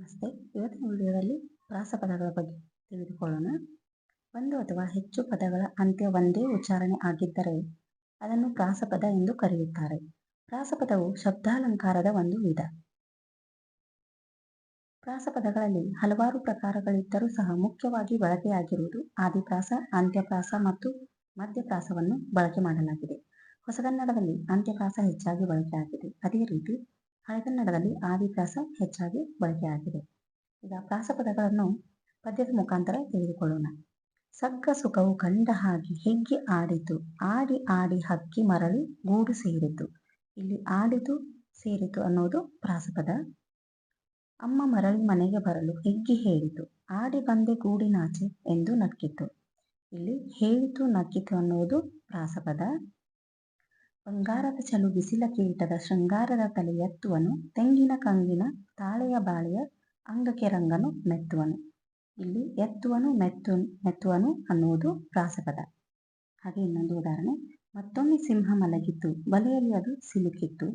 ನಮಸ್ತೆ. ಇವತ್ತಿನ ವಿಡಿಯೋದಲ್ಲಿ ಪ್ರಾಸಪದಗಳ ಬಗ್ಗೆ ತಿಳಿದುಕೊಳ್ಳೋಣ. ಒಂದು ಅಥವಾ ಹೆಚ್ಚು ಪದಗಳ ಅಂತ್ಯ ಒಂದೇ ಉಚ್ಚಾರಣೆ ಆಗಿದ್ದರೆ ಅದನ್ನು ಪ್ರಾಸಪದ ಎಂದು ಕರೆಯುತ್ತಾರೆ. ಪ್ರಾಸಪದವು ಶಬ್ದಾಲಂಕಾರದ ಒಂದು ವಿಧ. ಪ್ರಾಸಪದಗಳಲ್ಲಿ ಹಲವಾರು ಪ್ರಕಾರಗಳಿದ್ದರೂ ಸಹ ಮುಖ್ಯವಾಗಿ ಬಳಕೆಯಾಗಿರುವುದು ಆದಿಪ್ರಾಸ, ಅಂತ್ಯಪ್ರಾಸ ಮತ್ತು ಮಧ್ಯಪ್ರಾಸವನ್ನು ಬಳಕೆ ಮಾಡಲಾಗಿದೆ. ಹೊಸಗನ್ನಡದಲ್ಲಿ ಅಂತ್ಯಪ್ರಾಸ ಹೆಚ್ಚಾಗಿ ಬಳಕೆಯಾಗಿದೆ. ಅದೇ ರೀತಿ ಹಳೆಗನ್ನಡದಲ್ಲಿ ಆದಿಪ್ರಾಸ ಹೆಚ್ಚಾಗಿ ಬಳಕೆಯಾಗಿದೆ. ಈಗ ಪ್ರಾಸಪದಗಳನ್ನು ಪದ್ಯದ ಮುಖಾಂತರ ತಿಳಿದುಕೊಳ್ಳೋಣ. ಸಗ್ಗ ಸುಖವು ಕಂಡ ಹಾಗೆ ಹಿಗ್ಗಿ ಆಡಿತು, ಆಡಿ ಆಡಿ ಹಕ್ಕಿ ಮರಳಿ ಗೂಡು ಸೇರಿತು. ಇಲ್ಲಿ ಆಡಿತು ಸೇರಿತು ಅನ್ನೋದು ಪ್ರಾಸಪದ. ಅಮ್ಮ ಮರಳಿ ಮನೆಗೆ ಬರಲು ಹಿಗ್ಗಿ ಹೇಳಿತು, ಆಡಿ ಬಂದೆ ಗೂಡಿನಾಚೆ ಎಂದು ನಕ್ಕಿತು. ಇಲ್ಲಿ ಹೇಳಿತು ನಕ್ಕಿತು ಅನ್ನೋದು ಪ್ರಾಸಪದ. ಬಂಗಾರದ ಚಲು ಬಿಸಿಲ ಕೀಟದ ಶೃಂಗಾರದ ತಲೆ ಎತ್ತುವನು, ತೆಂಗಿನ ಕಂಗಿನ ತಾಳೆಯ ಬಾಳೆಯ ಅಂಗಕ್ಕೆ ರಂಗನು ಮೆತ್ತುವನು. ಇಲ್ಲಿ ಎತ್ತುವನು ಮೆತ್ತುವನು ಅನ್ನುವುದು ಪ್ರಾಸಪದ. ಹಾಗೆ ಇನ್ನೊಂದು ಉದಾಹರಣೆ. ಮತ್ತೊಮ್ಮೆ ಸಿಂಹ ಮಲಗಿತ್ತು, ಬಲೆಯಲ್ಲಿ ಅದು ಸಿಲುಕಿತ್ತು.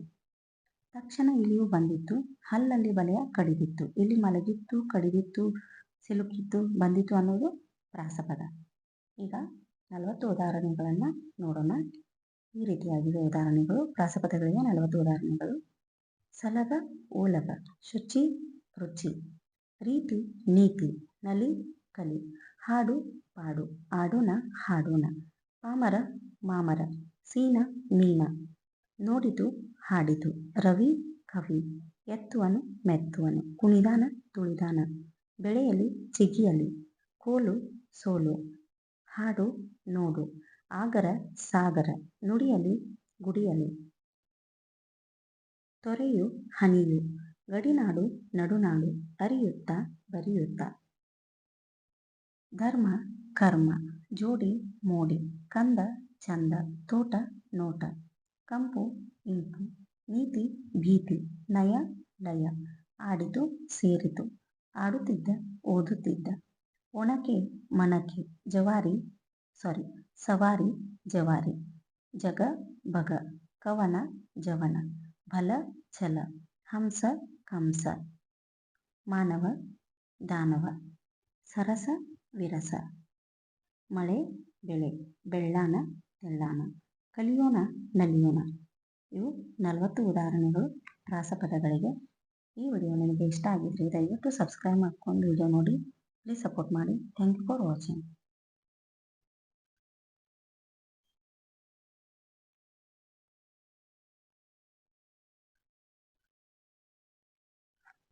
ತಕ್ಷಣ ಇಲಿಯು ಬಂದಿತ್ತು, ಹಲ್ಲಲ್ಲಿ ಬಲೆಯ ಕಡಿದಿತ್ತು. ಇಲ್ಲಿ ಮಲಗಿತ್ತು, ಕಡಿದಿತ್ತು, ಸಿಲುಕಿತ್ತು, ಬಂದಿತ್ತು ಅನ್ನೋದು ಪ್ರಾಸಪದ. ಈಗ 40 ಉದಾಹರಣೆಗಳನ್ನು ನೋಡೋಣ. ಈ ರೀತಿಯಾಗಿವೆ ಉದಾಹರಣೆಗಳು. ಪ್ರಾಸಪದಗಳಿಗೆ 40 ಉದಾಹರಣೆಗಳು. ಸಲಗ ಓಲಗ, ಶುಚಿ ರುಚಿ, ರೀತಿ ನೀತಿ, ನಲಿ ಕಲಿ, ಹಾಡು ಪಾಡು, ಆಡೋಣ ಹಾಡೋಣ, ಪಾಮರ ಮಾಮರ, ಸೀನ ಮೀನ, ನೋಡಿತು ಹಾಡಿತು, ರವಿ ಕವಿ, ಎತ್ತುವನು ಮೆತ್ತುವನು, ಕುಣಿದಾನ ತುಳಿದಾನ, ಬೆಳೆಯಲಿ ಚಿಗಿಯಲಿ, ಕೋಲು ಸೋಲು, ಹಾಡು ನೋಡು, ಆಗರ ಸಾಗರ, ನುಡಿಯಲಿ ಗುಡಿಯಲಿ, ತೊರೆಯು ಹನಿಯು, ಗಡಿನಾಡು ನಡುನಾಡು, ಅರಿಯುತ್ತ ಬರಿಯುತ್ತ, ಧರ್ಮ ಕರ್ಮ, ಜೋಡಿ ಮೋಡಿ, ಕಂದ ಚಂದ, ತೋಟ ನೋಟ, ಕಂಪು ಇಂಪು, ನೀತಿ ಭೀತಿ, ನಯ ಲಯ, ಆಡಿತು ಸೇರಿತು, ಆಡುತ್ತಿದ್ದ ಓದುತ್ತಿದ್ದ, ಒಣಕೆ ಮಣಕೆ, ಸವಾರಿ ಜವಾರಿ, ಜಗ ಬಗ, ಕವನ ಜವನ, ಬಲ ಛಲ, ಹಂಸ ಕಂಸ, ಮಾನವ ದಾನವ, ಸರಸ ವಿರಸ, ಮಳೆ ಬೆಳೆ, ಬೆಳ್ಳಾನ ತೆಳ್ಳಾನ, ಕಲಿಯೋಣ ನಲಿಯೋಣ. ಇವು 40 ಉದಾಹರಣೆಗಳು ಪ್ರಾಸಪದಗಳಿಗೆ. ಈ ವಿಡಿಯೋ ನಿಮಗೆ ಇಷ್ಟ ಆಗಿದ್ರೆ ದಯವಿಟ್ಟು ಸಬ್ಸ್ಕ್ರೈಬ್ ಮಾಡ್ಕೊಂಡು ವಿಡಿಯೋ ನೋಡಿ. ಪ್ಲೀಸ್ ಸಪೋರ್ಟ್ ಮಾಡಿ. Thank you for watching.